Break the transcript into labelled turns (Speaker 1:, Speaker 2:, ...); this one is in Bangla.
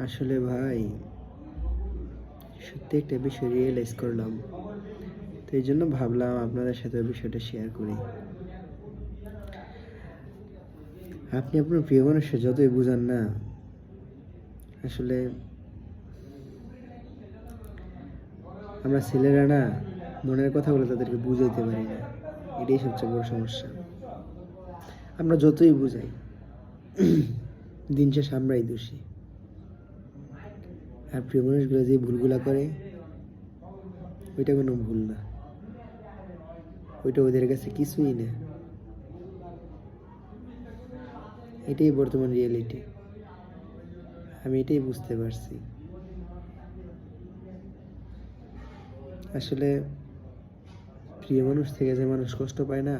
Speaker 1: আসলে ভাই, সত্যি একটা বিষয় রিয়েলাইজ করলাম। তো এইজন্য ভাবলাম আপনাদের সাথে ওই বিষয়টা শেয়ার করি। আপনি আপনার প্রিয় মানুষকে যতই বুঝান না, আসলে আমরা ছেলেরা না মনের কথাগুলো তাদেরকে বুঝাইতে পারি না। এটাই সবচেয়ে বড় সমস্যা। আমরা যতই বুঝাই, দিন শেষে আমরাই দোষী। আর প্রিয় মানুষগুলো যে ভুলগুলা করে, ওইটা কোনো ভুল না। ওইটা ওদের কাছে কিছুই না। এটাই বর্তমান রিয়েলিটি। আমি এটাই বুঝতে পারছি। আসলে প্রিয় মানুষ থেকে যে মানুষ কষ্ট পায় না,